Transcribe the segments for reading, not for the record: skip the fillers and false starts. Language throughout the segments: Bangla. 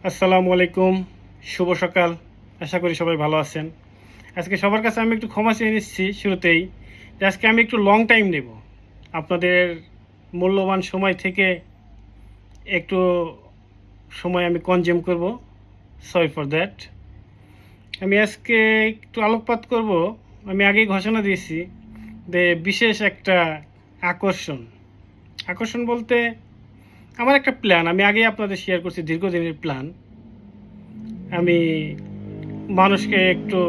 আসসালামু আলাইকুম, শুভ সকাল। আশা করি সবাই ভালো আছেন। আজকে সবার কাছে আমি একটু ক্ষমা চেয়ে নিচ্ছি শুরুতেই, যে আজকে আমি একটু লং টাইম নেব। আপনাদের মূল্যবান সময় থেকে একটু সময় আমি কনজিউম করব। Sorry for that. আমি আজকে একটু আলোকপাত করব। আমি আগেই ঘোষণা দিয়েছি যে বিশেষ একটা আকর্ষণ আকর্ষণ বলতে আমার একটা প্ল্যান আমি আগেই আপনাদের শেয়ার করছি, দীর্ঘদিনের প্ল্যান। আমি মানুষকে একটু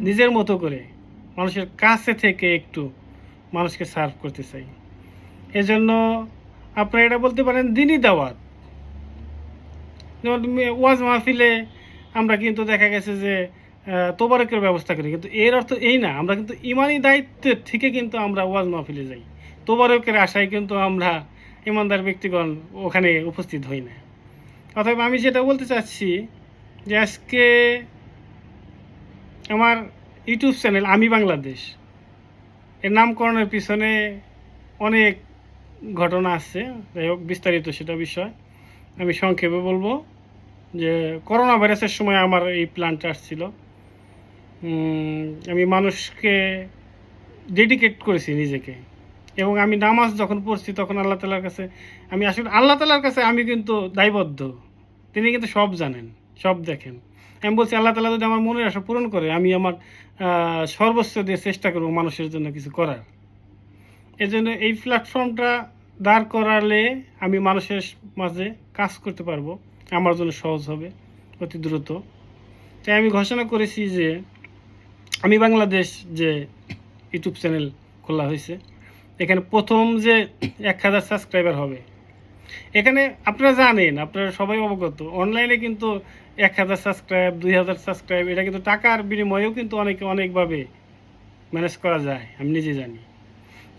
নিজের মতো করে মানুষের কাছে থেকে একটু মানুষকে সার্ভ করতে চাই। এজন্য আপনারা এটা বলতে পারেন দিনই দাওয়াত। যেমন ওয়াজ মাহফিলে আমরা কিন্তু দেখা গেছে যে তোবারকের ব্যবস্থা করি, কিন্তু এর অর্থ এই না আমরা কিন্তু ইমানি দায়িত্বের থেকে কিন্তু আমরা ওয়াজ মাহফিলে যাই। তোবারকের আশায় কিন্তু আমরা ইমানদার ব্যক্তিগণ ওখানে উপস্থিত হই না। অতএব আমি যেটা বলতে চাচ্ছি যে আজকে আমার ইউটিউব চ্যানেল আমি বাংলাদেশ এর নামকরণের পিছনে অনেক ঘটনা আছে। যাই হোক, বিস্তারিত সেটা বিষয় আমি সংক্ষেপে বলবো। যে করোনা ভাইরাসের সময় আমার এই প্ল্যানটা আসছিল। আমি মানুষকে ডেডিকেট করেছি নিজেকে, এবং আমি নামাজ যখন পড়ছি তখন আল্লাহ তালার কাছে আমি আসলে আল্লাহ তালার কাছে আমি কিন্তু দায়বদ্ধ। তিনি কিন্তু সব জানেন, সব দেখেন। আমি বলছি আল্লাহ তালা যদি আমার মনের আশা পূরণ করে, আমি আমার সর্বোচ্চ দিয়ে চেষ্টা করবো মানুষের জন্য কিছু করার। এজন্য এই প্ল্যাটফর্মটা দাঁড় করালে আমি মানুষের মাঝে কাজ করতে পারবো, আমার জন্য সহজ হবে অতি দ্রুত। তাই আমি ঘোষণা করেছি যে আমি বাংলাদেশ যে ইউটিউব চ্যানেল খোলা হয়েছে, এখানে প্রথম যে 1000 সাবস্ক্রাইবার হবে। এখানে আপনারা জানেন, আপনারা সবাই অবগত, অনলাইনে কিন্তু 1000 সাবস্ক্রাইব, 2000 সাবস্ক্রাইব এটা কিন্তু টাকার বিনিময়েও কিন্তু অনেকভাবে ম্যানেজ করা যায়, আমি নিজে জানি।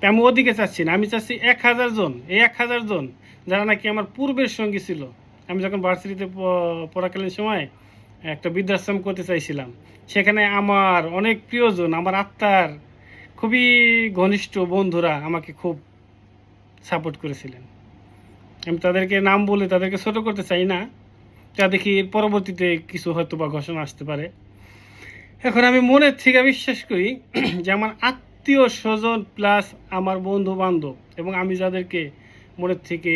আমি ওদিকে চাচ্ছি না, আমি চাচ্ছি 1000 জন। এই 1000 জন যারা নাকি আমার পূর্বের সঙ্গী ছিল। আমি যখন ভার্সিটিতে পড়াকালীন সময় একটা বৃদ্ধাশ্রম করতে চাইছিলাম, সেখানে আমার অনেক প্রিয়জন, আমার আত্মার খুবই ঘনিষ্ঠ বন্ধুরা আমাকে খুব সাপোর্ট করেছিলেন। আমি তাদেরকে নাম বলে তাদেরকে ছোট করতে চাই না, তা দেখি এর পরবর্তীতে কিছু হয়তো বা ঘোষণা আসতে পারে। এখন আমি মনের থেকে বিশ্বাস করি যে আমার আত্মীয় স্বজন প্লাস আমার বন্ধু বান্ধব এবং আমি যাদেরকে মনের থেকে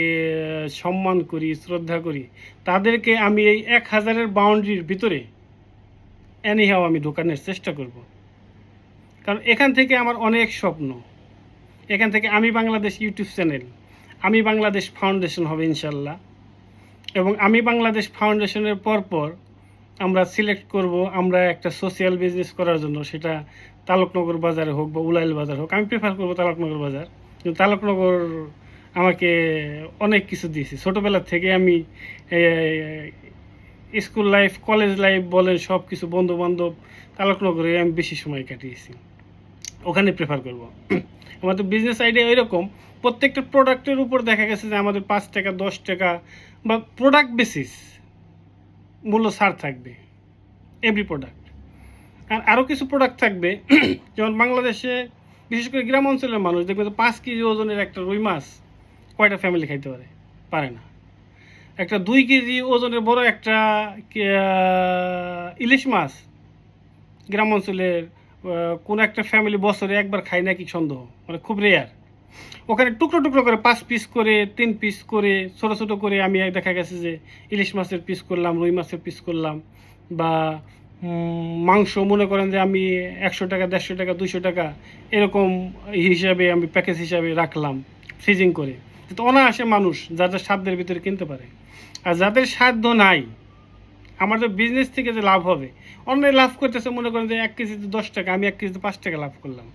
সম্মান করি, শ্রদ্ধা করি, তাদেরকে আমি এই 1000-এর বাউন্ডারির ভিতরে এনিহাও আমি ঢোকানোর চেষ্টা করব। কারণ এখান থেকে আমার অনেক স্বপ্ন। এখান থেকে আমি বাংলাদেশ ইউটিউব চ্যানেল, আমি বাংলাদেশ ফাউন্ডেশন হবে ইনশাল্লাহ। এবং আমি বাংলাদেশ ফাউন্ডেশনের পরপর আমরা সিলেক্ট করব আমরা একটা সোশ্যাল বিজনেস করার জন্য, সেটা তালকনগর বাজারে হোক বা উলাইল বাজার হোক। আমি প্রেফার করবো তালকনগর বাজার, কিন্তু তালকনগর আমাকে অনেক কিছু দিয়েছে। ছোটোবেলার থেকে আমি স্কুল লাইফ, কলেজ লাইফ বলেন, সব কিছু বন্ধুবান্ধব তালকনগরে আমি বেশি সময় কাটিয়েছি, ওখানে প্রেফার করব। আমাদের বিজনেস আইডিয়া এরকম, প্রত্যেকটা প্রোডাক্টের উপর দেখা গেছে যে আমাদের 5 টাকা 10 টাকা বা প্রোডাক্ট বেসিস মূল্য ছাড় থাকবে এভরি প্রোডাক্ট। আর আরও কিছু প্রোডাক্ট থাকবে যেমন বাংলাদেশে বিশেষ করে গ্রাম অঞ্চলের মানুষ দেখবে তো 5 কেজি ওজনের একটা রুই মাছ কয়টা ফ্যামিলি খাইতে পারে না। একটা 2 কেজি ওজনের বড় একটা ইলিশ মাছ গ্রাম অঞ্চলের কোনো একটা ফ্যামিলি বছরে একবার খায় না কি সন্দেহ, মানে খুব রেয়ার। ওখানে টুকরো টুকরো করে 5 পিস করে 3 পিস করে ছোটো ছোটো করে আমি দেখা গেছে যে ইলিশ মাছের পিস করলাম, রুই মাছের পিস করলাম, বা মাংস মনে করেন যে আমি 100 টাকা 150 টাকা 200 টাকা এরকম হিসাবে আমি প্যাকেজ হিসাবে রাখলাম ফ্রিজিং করে, তো অনায়াসে মানুষ যাদের সাধ্যের ভিতরে কিনতে পারে। আর যাদের সাধ্য নাই, আমাদের বিজনেস থেকে যে লাভ হবে, অন্যায় লাভ করতেছে মনে করেন যে 1 কেজিতে 10 টাকা, আমি 1 কেজিতে 5 টাকা লাভ করলাম।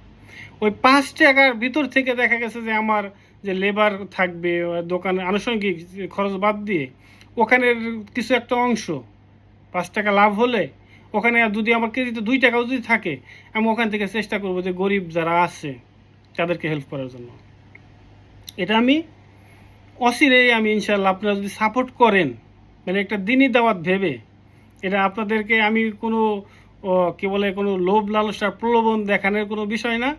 ওই 5 টাকার ভিতর থেকে দেখা গেছে যে আমার যে লেবার থাকবে দোকানে আনুষঙ্গিক খরচ বাদ দিয়ে ওখানের কিছু একটা অংশ 5 টাকা লাভ হলে ওখানে যদি আমার কেজিতে 2 টাকাও যদি থাকে, আমি ওখান থেকে চেষ্টা করবো যে গরিব যারা আছে তাদেরকে হেল্প করার জন্য। এটা আমি অচিরেই আমি ইনশাল্লাহ, আপনারা যদি সাপোর্ট করেন, মানে একটা দিনই দাওয়াত ভেবে, এটা আপনাদেরকে আমি কোনো কী বলে কোনো লোভ লালসার প্রলোভন দেখানোর কোনো বিষয় না।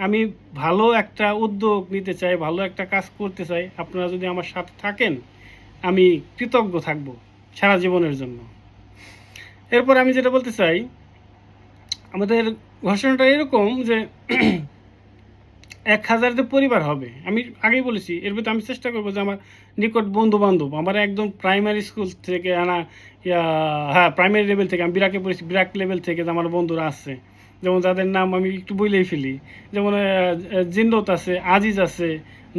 আমি ভালো একটা উদ্যোগ নিতে চাই, ভালো একটা কাজ করতে চাই। আপনারা যদি আমার সাথে থাকেন আমি কৃতজ্ঞ থাকব সারা জীবনের জন্য। এরপর আমি যেটা বলতে চাই, আমাদের ঘোষণাটা এরকম যে 1000 যে পরিবার হবে, আমি আগেই বলেছি এর ভিতরে আমি চেষ্টা করবো যে আমার নিকট বন্ধু বান্ধব, আমার একদম প্রাইমারি স্কুল থেকে আনা, হ্যাঁ প্রাইমারি লেভেল থেকে, আমি বিরাকে পড়েছি, বিরাক লেভেল থেকে যে আমার বন্ধুরা আছে, যেমন যাদের নাম আমি একটু বইলেই ফেলি, যেমন জিন্নত আছে, আজিজ আছে,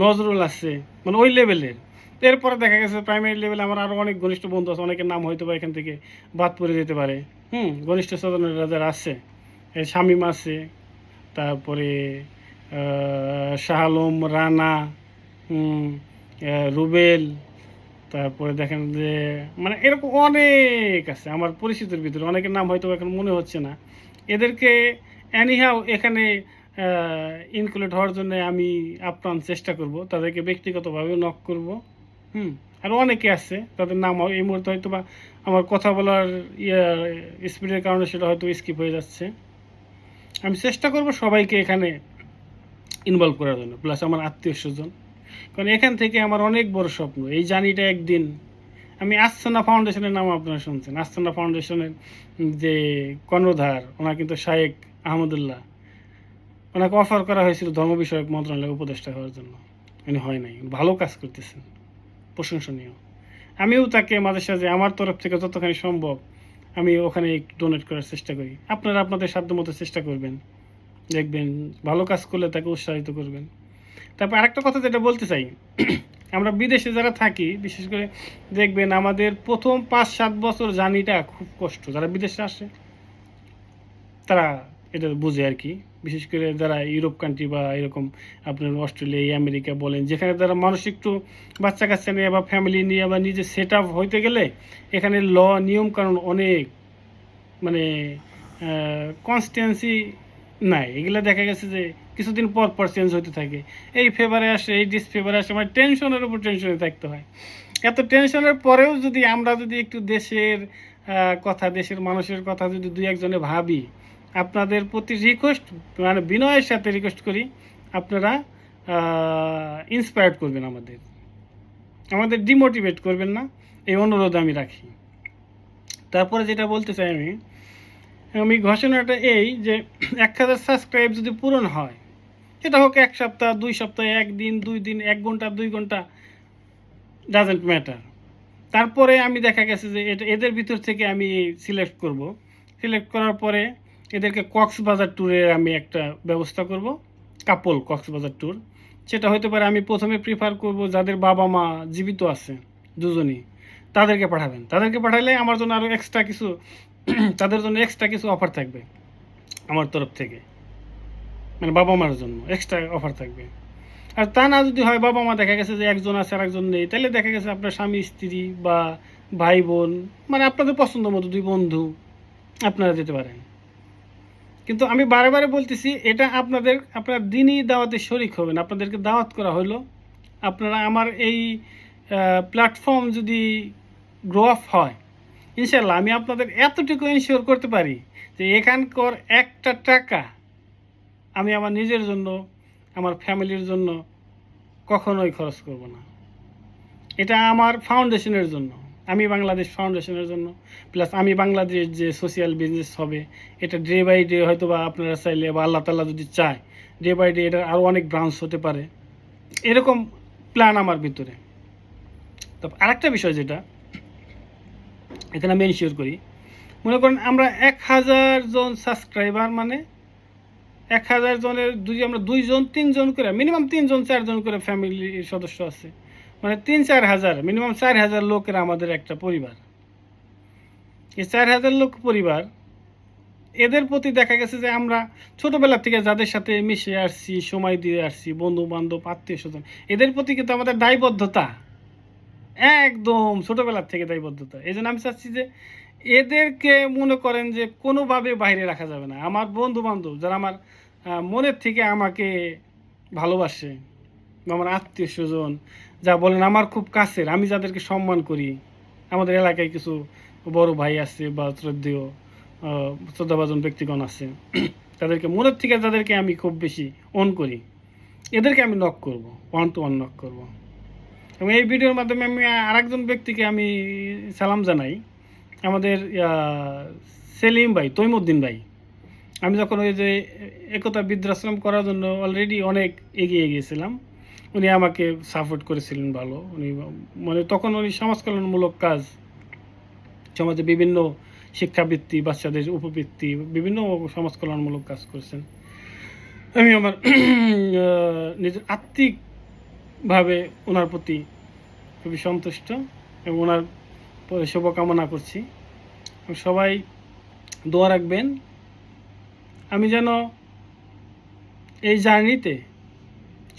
নজরুল আছে, মানে ওই লেভেলের। এরপরে দেখা গেছে প্রাইমারি লেভেলে আমার আরও অনেক ঘনিষ্ঠ বন্ধু আছে, অনেকের নাম হয়তো বা এখান থেকে বাদ পড়ে যেতে পারে। ঘনিষ্ঠ স্বজনেরা যারা আছে, শামীম আছে, তারপরে শাহ আলম, রানা, রুবেল, তারপরে দেখেন যে মানে এরকম অনেক আছে আমার পরিচিতির ভিতরে, অনেকের নাম হয়তো এখন মনে হচ্ছে না। এদেরকে অ্যানিহাও এখানে ইনক্লুড হওয়ার জন্য আমি আপ্রাণ চেষ্টা করব, তাদেরকে ব্যক্তিগতভাবেও নক করব। আর অনেকে আছে তাদের নাম এই মুহূর্তে হয়তো বা আমার কথা বলার স্পিডের কারণে সেটা হয়তো স্কিপ হয়ে যাচ্ছে। আমি চেষ্টা করব সবাইকে এখানে ইনভলভ করার জন্য, প্লাস আমার আত্মীয় স্বজন, কারণ এখান থেকে আমার অনেক বড় স্বপ্ন এই জার্নিটা একদিন। আমি আস্তানা ফাউন্ডেশনের নাম আপনারা শুনছেন, আস্তানা ফাউন্ডেশনের যে কর্ণধার ওনার কিন্তু শায়েক আহমদুল্লাহ, ওনাকে অফার করা হয়েছিল ধর্ম বিষয়ক মন্ত্রণালয়ে উপদেষ্টা হওয়ার জন্য, উনি হয় নাই, ভালো কাজ করতেছেন, প্রশংসনীয়। আমিও তাকে মাঝে সাঝে আমার তরফ থেকে যতখানি সম্ভব আমি ওখানে একটু ডোনেট করার চেষ্টা করি। আপনারা আপনাদের সাধ্য মতো চেষ্টা করবেন, দেখবেন ভালো কাজ করলে তাকে উৎসাহিত করবেন। তারপর আরেকটা কথা যেটা বলতে চাই, আমরা বিদেশে যারা থাকি বিশেষ করে দেখবেন আমাদের প্রথম 5-7 বছর জার্নিটা খুব কষ্ট, যারা বিদেশে আসে তারা এটা বুঝে আর কি। বিশেষ করে যারা ইউরোপ কান্ট্রি বা এরকম আপনার অস্ট্রেলিয়া, আমেরিকা বলেন, যেখানে যারা মানুষ একটু বাচ্চা কাচ্চা নিয়ে বা ফ্যামিলি নিয়ে বা নিজে সেট আপ হইতে গেলে এখানে নিয়ম কানুন অনেক, মানে কনস্ট্যান্সি নাই। এগুলো দেখা গেছে যে কিছুদিন পর পর চেঞ্জ হতে থাকে, এই ফেভারে আসে, এই ডিসফেভারে আসে, মানে টেনশনের উপর টেনশনে থাকতে হয়। এত টেনশনের পরেও যদি আমরা যদি একটু দেশের কথা, দেশের মানুষের কথা যদি দুই একজনে ভাবি, আপনাদের প্রতি রিকোয়েস্ট, মানে বিনয়ের সাথে রিকোয়েস্ট করি, আপনারা ইন্সপায়ার্ড করবেন, আমাদের ডিমোটিভেট করবেন না, এই অনুরোধ আমি রাখি। তারপরে যেটা বলতে চাই আমি ঘোষণাটা এই যে 1000 সাবস্ক্রাইব যদি পূরণ হয়, সেটা হোক 1 সপ্তাহ, 2 সপ্তাহ, 1 দিন, 2 দিন, 1 ঘন্টা, 2 ঘন্টা, ডাজেন্ট ম্যাটার। তারপরে আমি দেখা গেছে যে এদের ভিতর থেকে আমি সিলেক্ট করব, সিলেক্ট করার পরে এদেরকে কক্সবাজার ট্যুরের আমি একটা ব্যবস্থা করব, কাপল কক্সবাজার ট্যুর। সেটা হতে পারে আমি প্রথমে প্রিফার করব যাদের বাবা মা জীবিত আছে দুজনই, তাদেরকে পাঠাবেন। তাদেরকে পাঠালে আমার জন্য আরও এক্সট্রা কিছু তাদের জন্য এক্সট্রা কিছু অফার থাকবে আমার তরফ থেকে, মানে বাবা মার জন্য এক্সট্রা অফার থাকবে। আর তা না যদি হয়, বাবা মা দেখা গেছে যে একজন আছে আর একজন নেই, তাহলে দেখা গেছে আপনার স্বামী স্ত্রী বা ভাই বোন, মানে আপনাদের পছন্দ মতো 2 বন্ধু আপনারা যেতে পারেন। কিন্তু আমি বারে বারে বলতেছি, এটা আপনারা দিনই দাওয়াতে শরিক হবেন, আপনাদেরকে দাওয়াত করা হলো। আপনারা আমার এই প্ল্যাটফর্ম যদি গ্রো আপ হয়, ইনশাল্লাহ আমি আপনাদের এতটুকু ইনশিওর করতে পারি যে এখানকার একটা টাকা আমি আমার নিজের জন্য, আমার ফ্যামিলির জন্য কখনোই খরচ করব না। এটা আমার ফাউন্ডেশনের জন্য, আমি বাংলাদেশ ফাউন্ডেশনের জন্য, প্লাস আমি বাংলাদেশ যে সোশ্যাল বিজনেস হবে, এটা ডে বাই ডে হয়তো বা আপনারা চাইলে বা আল্লাহ তাআলা যদি চায় ডে বাই ডে এটা আরও অনেক ব্রাঞ্চ হতে পারে, এরকম প্ল্যান আমার ভিতরে। তারপর আরেকটা বিষয় যেটা এখানে আমি এনশিওর করি, মনে করেন আমরা 1000 জন সাবস্ক্রাইবার, মানে 1000 জনের যদি আমরা 2 জন 3 জন করে, মিনিমাম 3 জন 4 জন করে ফ্যামিলির সদস্য আছে, মানে 3-4 হাজার, মিনিমাম 4000 লোকের আমাদের একটা পরিবার। এই 4000 লোক পরিবার, এদের প্রতি দেখা গেছে যে আমরা ছোটোবেলা থেকে যাদের সাথে মিশে আসছি, সময় দিয়ে আসছি, বন্ধু বান্ধব, আত্মীয় স্বজন, এদের প্রতি কিন্তু আমাদের দায়বদ্ধতা একদম ছোটোবেলার থেকে দায়বদ্ধতা। এই জন্য আমি চাচ্ছি যে এদেরকে মনে করেন যে কোনোভাবে বাইরে রাখা যাবে না। আমার বন্ধু বান্ধব যারা আমার মনের থেকে আমাকে ভালোবাসে, আমার আত্মীয় স্বজন যা বলেন আমার খুব কাছের, আমি যাদেরকে সম্মান করি, আমাদের এলাকায় কিছু বড় ভাই আছে বা শ্রদ্ধাভাজন ব্যক্তিগণ আছে, তাদেরকে মনের থেকে যাদেরকে আমি খুব বেশি অন করি, এদেরকে আমি নক করব, 1 to 1 নক করব। এবং এই ভিডিওর মাধ্যমে আমি আরেকজন ব্যক্তিকে আমি সালাম জানাই, আমাদের সেলিম ভাই, তৈমুদ্দিন ভাই। আমি যখন ওই যে একতা বৃদ্ধাশ্রম করার জন্য অলরেডি অনেক এগিয়ে গিয়েছিলাম, উনি আমাকে সাপোর্ট করেছিলেন ভালো। উনি মানে তখন উনি সমাজ কল্যাণমূলক কাজ, সমাজে বিভিন্ন শিক্ষাবৃত্তি, বাচ্চাদের উপবৃত্তি, বিভিন্ন সমাজ কল্যাণমূলক কাজ করেছেন। আমি আমার নিজের আত্মিকভাবে ওনার প্রতি খুবই সন্তুষ্ট এবং ওনার শুভকামনা করছি। সবাই দোয়া রাখবেন আমি যেন এই জার্নিতে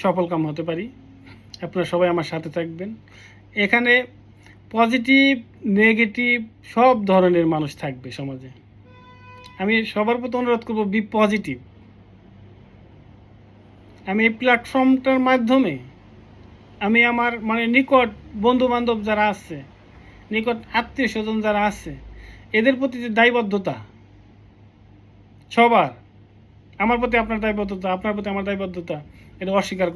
সফলকাম হতে পারি। আপনারা সবাই আমার সাথে থাকবেন। এখানে পজিটিভ, নেগেটিভ সব ধরনের মানুষ থাকবে সমাজে। আমি সবার প্রতি অনুরোধ করব, বি পজিটিভ। আমি এই প্ল্যাটফর্মটার মাধ্যমে আমি আমার মানে নিকট বন্ধুবান্ধব যারা আছে, নিকট আত্মীয় স্বজন যারা আছে, এদের প্রতি যে দায়বদ্ধতা সবার, আমার প্রতি আপনার দায়বদ্ধতা, আপনার প্রতি আমার দায়বদ্ধতা, এটা অস্বীকার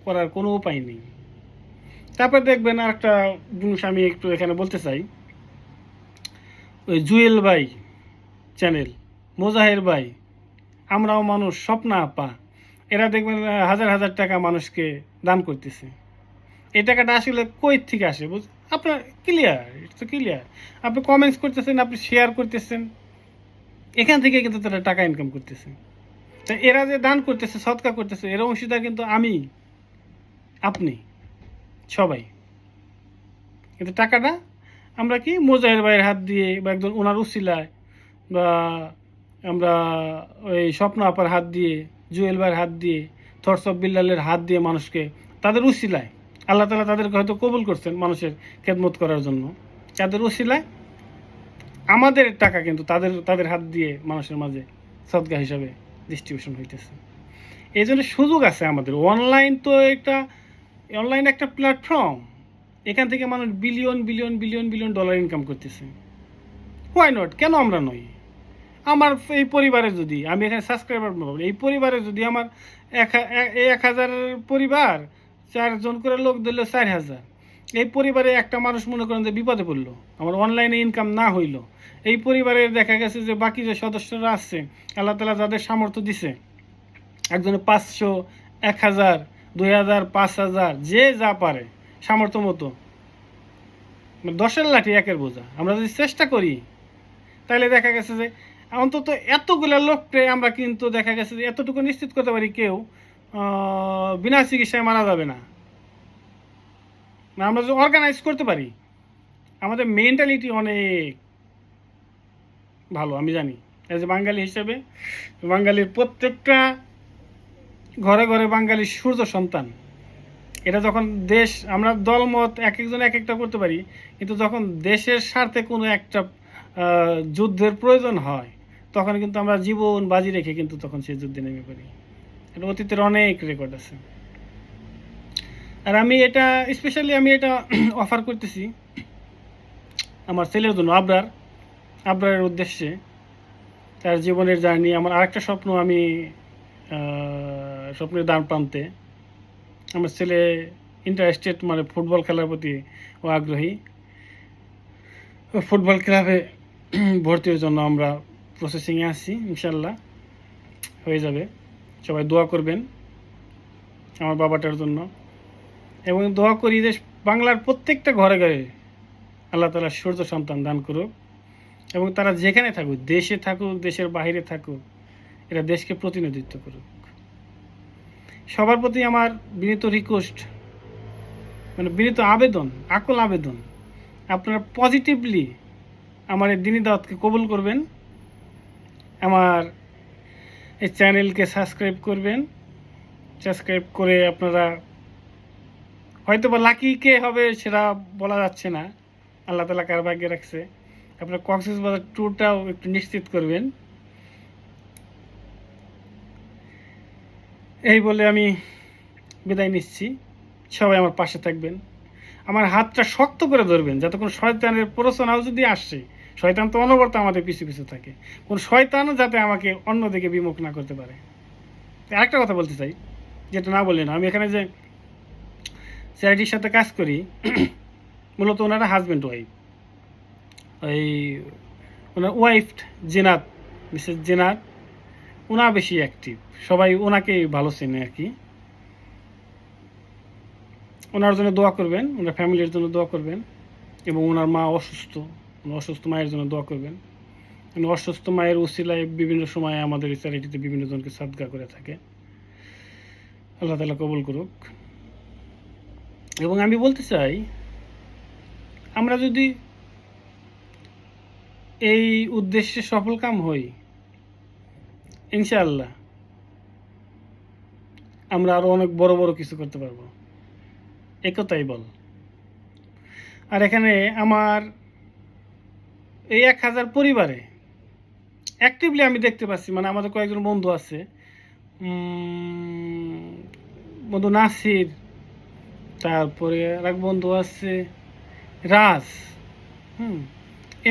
করার কোনো উপায় নেই। তারপরে দেখবেন আর একটা জিনিস আমি একটু এখানে বলতে চাই, ওই জুয়েল ভাই চ্যানেল, মোজাহের ভাই, আমরাও মানুষ, স্বপ্না আপা, এরা দেখবেন হাজার হাজার টাকা মানুষকে দান করতেছে। এই টাকাটা আসলে কই থেকে আসে আপনার ক্লিয়ার, ইটস ক্লিয়ার। আপনি কমেন্টস করতেছেন, আপনি শেয়ার করতেছেন, এখান থেকে কিন্তু তারা টাকা ইনকাম করতেছে। তা এরা যে দান করতেছে, সৎকা করতেছে, এর অংশীদার কিন্তু আমি, আপনি, সবাই। কিন্তু টাকাটা আমরা কি মোজাহের ভাইয়ের হাত দিয়ে বা একজন ওনার উসিলায়, বা আমরা ওই স্বপ্ন আপার হাত দিয়ে, জুয়েল ভাইয়ের হাত দিয়ে, থটস অফ বিল্লালের হাত দিয়ে মানুষকে, তাদের উসিলায় আল্লাহ তাআলা তাদেরকে হয়তো কবুল করছেন মানুষের খেদমত করার জন্য, তাদের উসিলায় আমাদের টাকা কিন্তু তাদের হাত দিয়ে মানুষের মাঝে সদকা হিসাবে ডিস্ট্রিবিউশন হইতেছে। এই জন্য সুযোগ আছে আমাদের। অনলাইন একটা প্ল্যাটফর্ম, এখান থেকে মানুষ billion billion billion billion dollar income করতেছে। হোয়াই নট, কেন আমরা নই? আমার এই পরিবারে যদি আমি এখানে সাবস্ক্রাইবার, এই পরিবারে যদি আমার 1000 পরিবার 4 জন করে লোক দিল 4000, এই পরিবারে একটা মানুষ মনে করেন যে বিপদে পড়লো, আমার অনলাইনে ইনকাম না হইলো, এই পরিবারের দেখা গেছে যে বাকি যে সদস্যরা আছে, আল্লাহ তাআলা যাদের সামর্থ্য দিছে, একজনে 500, 1000, 2000, 5000, যে যা পারে সামর্থ্য মতো, 10-এর লাঠি 1-এর বোঝা, আমরা যদি চেষ্টা করি তাহলে দেখা গেছে যে অন্তত এতগুলো লোককে আমরা কিন্তু দেখা গেছে যে এতটুকু নিশ্চিত করতে পারি, কেউ বিনা চিকিৎসায় মারা যাবে না। আমরা যদি অর্গানাইজ করতে পারি, আমাদের মেন্টালিটি অনেক ভালো। আমি জানি এজ এ বাঙালি হিসেবে, বাঙালির প্রত্যেকটা ঘরে ঘরে বাঙালির সূর্য সন্তান। এটা যখন দেশ, আমরা দলমত এক একজন এক একটা করতে পারি, কিন্তু যখন দেশের স্বার্থে কোনো একটা যুদ্ধের প্রয়োজন হয়, তখন কিন্তু আমরা জীবন বাজি রেখে কিন্তু তখন সেই যুদ্ধে নেমে পড়ি। এটা অতীতের অনেক রেকর্ড আছে। আর আমি এটা স্পেশালি অফার করতেছি আমার ছেলের জন্য, আবরারের উদ্দেশ্যে, তার জীবনের জার্নি। আমার আরেকটা স্বপ্ন, আমি স্বপ্নের দ্বার প্রান্তে, আমার ছেলে ইন্টারেস্টেড, মানে ফুটবল খেলার প্রতি ও আগ্রহী। ফুটবল ক্লাবে ভর্তির জন্য আমরা প্রসেসিংয়ে আছি, ইনশাল্লাহ হয়ে যাবে। সবাই দোয়া করবেন আমার বাবাটার জন্য, এবং দোয়া করি যে বাংলার প্রত্যেকটা ঘরে ঘরে আল্লাহ তাআলা সূর্য সন্তান দান করুক, এবং তারা যেখানে থাকুক, দেশে থাকুক, দেশের বাইরে থাকুক, এরা দেশকে প্রতিনিধিত্ব করুক। সবার প্রতি আমার বিনীত রিকোয়েস্ট, মানে বিনীত আবেদন, আকুল আবেদন, আপনারা পজিটিভলি আমার এই দ্বীনি দাওয়াতকে কবুল করবেন, আমার এই চ্যানেলকে সাবস্ক্রাইব করবেন। সাবস্ক্রাইব করে আপনারা হয়তো বা লাকি কে হবে সেটা বলা যাচ্ছে না, আল্লাহ তাআলা কার ভাগ্যে রাখছে। আপনারা কক্সবাজার ট্যুরটাও একটু নিশ্চিত করবেন। এই বলে আমি বিদায় নিচ্ছি। সবাই আমার পাশে থাকবেন, আমার হাতটা শক্ত করে ধরবেন, যাতে কোনো শয়তানের প্ররোচনাও যদি আসে, শয়তান তো অনবরত আমাদের পিছু পিছু থাকে, কোন শয়তানও যাতে আমাকে অন্যদিকে বিমুখ না করতে পারে। আরেকটা কথা বলতে চাই, যেটা না বললেন, আমি এখানে যে চ্যারিটির সাথে কাজ করি, মূলত ওনারা হাজব্যান্ড ওয়াইফ। ওই ওনার ওয়াইফ জিনাত, মিসেস জিনাত, ওনা বেশি অ্যাক্টিভ, সবাই ওনাকেই ভালো চেনে আর কি। ওনার জন্য দোয়া করবেন, ওনার ফ্যামিলির জন্য দোয়া করবেন, এবং ওনার মা অসুস্থ, অসুস্থ মায়ের জন্য দোয়া করবেন। অসুস্থ মায়ের উসিলায় বিভিন্ন সময় আমাদের এই চ্যারিটিতে বিভিন্ন জনকে সাদগা করে থাকে, আল্লাহ তাআলা কবুল করুক। এবং আমি বলতে চাই, আমরা যদি এই উদ্দেশ্যে সফল কাম হই, ইনশাআল্লাহ আমরা আরো অনেক বড় বড় কিছু করতে পারবো, একতাই বল। আর এখানে আমার এই 1000 পরিবারে অ্যাক্টিভলি আমি দেখতে পাচ্ছি, মানে আমাদের কয়েকজন বন্ধু আছে, বন্ধু নাসির, তারপরে আর এক বন্ধু আছে রাজ,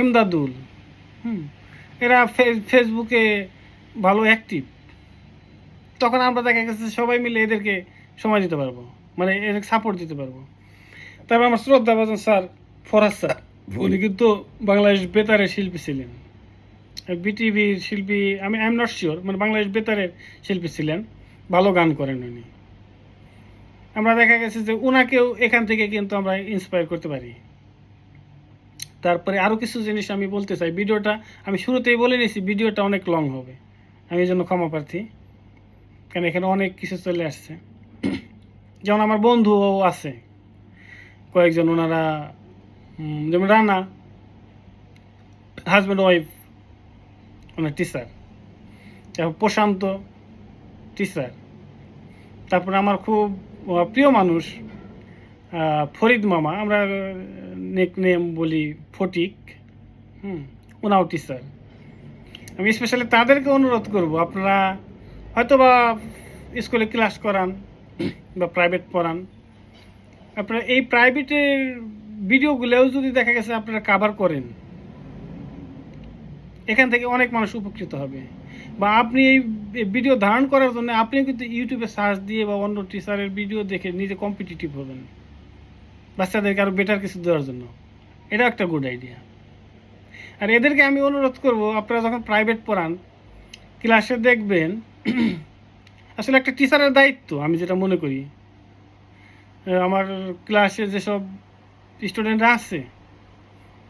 এমদাদুল, এরা ফেসবুকে ভালো অ্যাক্টিভ। তখন আমরা দেখা গেছে সবাই মিলে এদেরকে সময় দিতে পারবো, মানে এদেরকে সাপোর্ট দিতে পারবো। তারপর আমার শ্রদ্ধাভাজন স্যার ফরাজ স্যার, উনি কিন্তু বাংলাদেশ বেতারের শিল্পী ছিলেন, বিটিভির শিল্পী, আমি আই এম নট শিওর, মানে বাংলাদেশ বেতারের শিল্পী ছিলেন, ভালো গান করেন উনি। আমরা দেখা গেছে যে ওনাকেও এখান থেকে কিন্তু আমরা ইন্সপায়ার করতে পারি। তারপরে আরও কিছু জিনিস আমি বলতে চাই, ভিডিওটা আমি শুরুতেই বলে নিয়েছি, ভিডিওটা অনেক লং হবে, আমি এই জন্য ক্ষমা প্রার্থী, কারণ এখানে অনেক কিছু চলে আসছে। যেমন আমার বন্ধুও আছে কয়েকজন, ওনারা যেমন রানা, হাজব্যান্ড ওয়াইফ, ওনার টিচার, তারপর প্রশান্ত টিচার, তারপরে আমার খুব প্রিয় মানুষ ফরিদ মামা, আমরা নেকনেম বলি ফটিক, ওনাও টিচার। আমি স্পেশালি তাদেরকে অনুরোধ করব, আপনারা হয়তো বা স্কুলে ক্লাস করান বা প্রাইভেট পড়ান, আপনারা এই প্রাইভেটের ভিডিওগুলোও যদি দেখা গেছে আপনারা কাভার করেন, এখান থেকে অনেক মানুষ উপকৃত হবে। বা আপনি এই ভিডিও ধারণ করার জন্য আপনি কিন্তু ইউটিউবে সার্চ দিয়ে বা অন্য টিচারের ভিডিও দেখে নিজে কম্পিটিটিভ হবেন, বাচ্চাদেরকে আরও বেটার কিছু দেওয়ার জন্য। এটা একটা গুড আইডিয়া। আর এদেরকে আমি অনুরোধ করব, আপনারা যখন প্রাইভেট পড়ান, ক্লাসে দেখবেন, আসলে একটা টিচারের দায়িত্ব, আমি যেটা মনে করি, আমার ক্লাসে যেসব স্টুডেন্টরা আছে,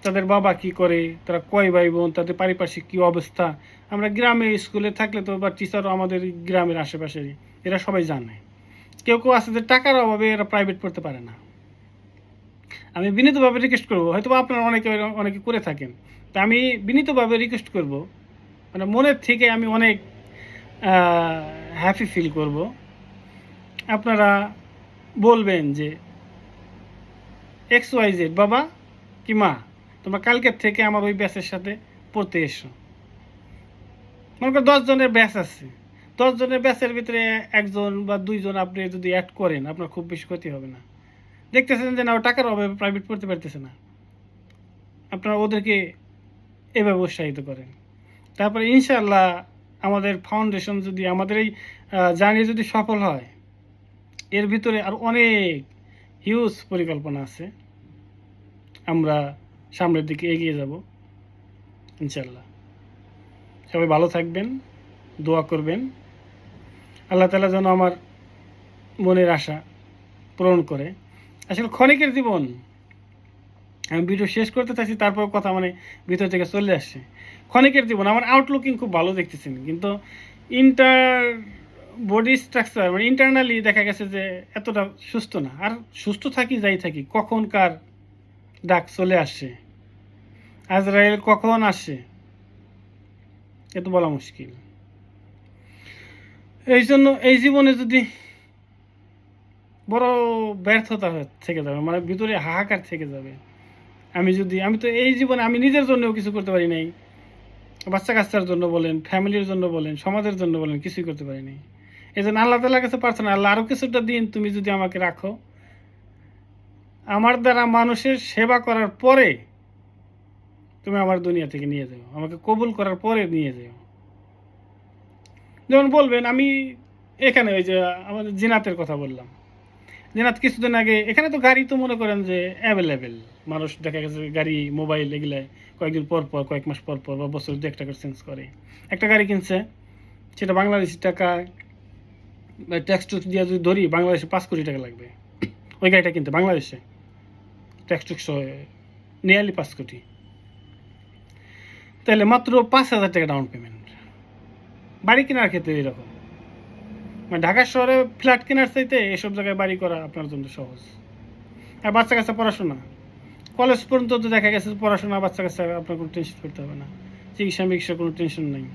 তাদের বাবা কি করে, তারা কয় ভাই বোন, তাদের পারিপার্শ্বিক কী অবস্থা। আমরা গ্রামে স্কুলে থাকলে তো, বা টিচারও আমাদের গ্রামের আশেপাশেরই, এরা সবাই জানে। কেউ কেউ আছে যে টাকার অভাবে এরা প্রাইভেট পড়তে পারে না। আমি বিনীতভাবে রিকোয়েস্ট করবো, হয়তো আপনারা অনেকে করে থাকেন, তা আমি বিনীতভাবে রিকোয়েস্ট করব, মানে মনের থেকে আমি অনেক হ্যাপি ফিল করব, আপনারা বলবেন যে XYZ বাবা কি মা, তোমরা কালকের থেকে আমার ওই ব্যাচের সাথে পড়তে এসো। মনে করো 10 জনের ব্যাচ আছে, 10 জনের ব্যাচের ভিতরে 1 জন বা 2 জন আপনি যদি অ্যাড করেন, আপনার খুব বেশি ক্ষতি হবে না। দেখতেছেন যে না, টাকার অভাবে প্রাইভেট পড়তে পারতেছে না, আপনারা ওদেরকে এভাবে উৎসাহিত করেন। তারপরে ইনশাআল্লাহ আমাদের ফাউন্ডেশন যদি, আমাদের এই জার্নি যদি সফল হয়, এর ভিতরে আর অনেক হিউজ পরিকল্পনা আছে, আমরা সামনের দিকে এগিয়ে যাব ইনশাআল্লাহ। সবাই ভালো থাকবেন, দোয়া করবেন, আল্লাহ তাআলা যেন আমার মনের আশা পূরণ করে। আসলে ক্ষণিকের জীবন, আমি ভিডিও শেষ করতে চাইছি, তারপর কথা মানে ভিতর থেকে চলে আসছে। ক্ষণিকের জীবন, আমার আউটলুকিং খুব ভালো দেখতেছেন, কিন্তু বডি স্ট্রাকচার, মানে ইন্টারনালি দেখা গেছে যে এতটা সুস্থ না। আর সুস্থ থাকি যাই থাকি, কখনকার ডাক চলে আসে, আজরাইল কখন আসে এ তো বলা মুশকিল। এই জন্য এই জীবনে যদি বড় ব্যর্থতা থেকে যাবে, মানে ভিতরে হাহাকার থেকে যাবে, আমি তো এই জীবনে আমি নিজের জন্যও কিছু করতে পারি নাই, বাচ্চা কাচ্চার জন্য বলেন, ফ্যামিলির জন্য বলেন, সমাজের জন্য বলেন, কিছুই করতে পারি নাই। এই জন্য আল্লাহ তাআলার কাছে প্রার্থনা, আল্লাহ আরও কিছুটা দিন তুমি যদি আমাকে রাখো, আমার দ্বারা মানুষের সেবা করার পরে তুমি আমার দুনিয়া থেকে নিয়ে যাও, আমাকে কবুল করার পরে নিয়ে যাও। যেমন বলবেন, আমি এখানে ওই যে আমাদের জিনাতের কথা বললাম, যেন আজ কিছুদিন আগে এখানে তো গাড়ি তো মনে করেন যে অ্যাভেলেবেল, মানুষ দেখা গেছে গাড়ি মোবাইল এগুলা কয়েকদিন পর পর, কয়েক মাস পর পর বা বছর দু একটা করে চেঞ্জ করে। একটা গাড়ি কিনছে, সেটা বাংলাদেশি টাকা ট্যাক্স টুক্স দিয়ে যদি ধরি, বাংলাদেশে 5 কোটি টাকা লাগবে ওই গাড়িটা কিনতে, বাংলাদেশে ট্যাক্স টুক্স নিয়ারলি 5 কোটি। তাহলে মাত্র 5,000 টাকা ডাউন পেমেন্ট। বাড়ি কেনার ক্ষেত্রে এরকম, মানে ঢাকা শহরে ফ্ল্যাট কেনার চাইতে এসব জায়গায় বাড়ি করা আপনার জন্য সহজ। আর বাচ্চা কাচ্চা পড়াশোনা, কলেজ পর্যন্ত তো দেখা গেছে পড়াশোনা, বাচ্চা কাচ্চা আপনার কোনো টেনশন করতে হবে না, চিকিৎসা মিকিৎসা কোনো টেনশন নেই।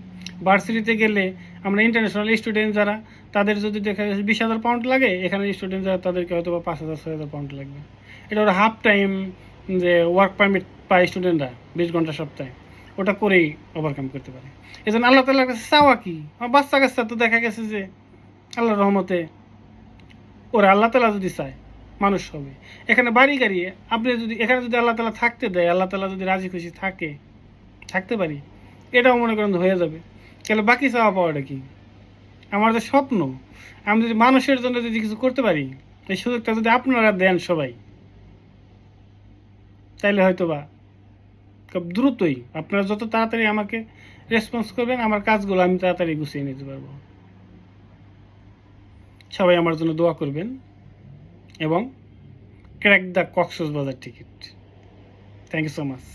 ভার্সিটিতে গেলে আমরা ইন্টারন্যাশনাল স্টুডেন্ট যারা, তাদের যদি দেখা গেছে 20,000 পাউন্ড লাগে, এখানে স্টুডেন্ট যারা তাদেরকে হয়তো বা 5,000-6,000 পাউন্ড লাগবে। এটা ওরা হাফ টাইম যে ওয়ার্ক পারমিট পায় স্টুডেন্টরা 20 ঘন্টা সপ্তাহে, ওটা করেই ওভারকাম করতে পারে। এই জন্য আল্লাহ তাআলার কাছে চাওয়া কি, আমার বাচ্চা কাচ্চা তো দেখা গেছে যে আল্লাহর রহমতে ওরা আল্লাহ তাআলা যদি চায় মানুষ হবে। এখানে বাড়ি গাড়ি আপনি যদি এখানে যদি আল্লাহ তাআলা থাকতে দেয়, আল্লাহ তাআলা যদি রাজি খুশি থাকতে পারি, এটাও মনে করেন হয়ে যাবে। তাহলে বাকি চাওয়া পাওয়াটা কি? আমার যে স্বপ্ন, আমি যদি মানুষের জন্য যদি কিছু করতে পারি, এই সুযোগটা যদি আপনারা দেন সবাই, তাইলে হয়তো বা খুব দ্রুতই আপনারা যত তাড়াতাড়ি আমাকে রেসপন্স করবেন, আমার কাজগুলো আমি তাড়াতাড়ি গুছিয়ে নিতে পারবো। সবাই আমার জন্য দোয়া করবেন এবং crack the Cox's Bazar ticket. Thank you so much.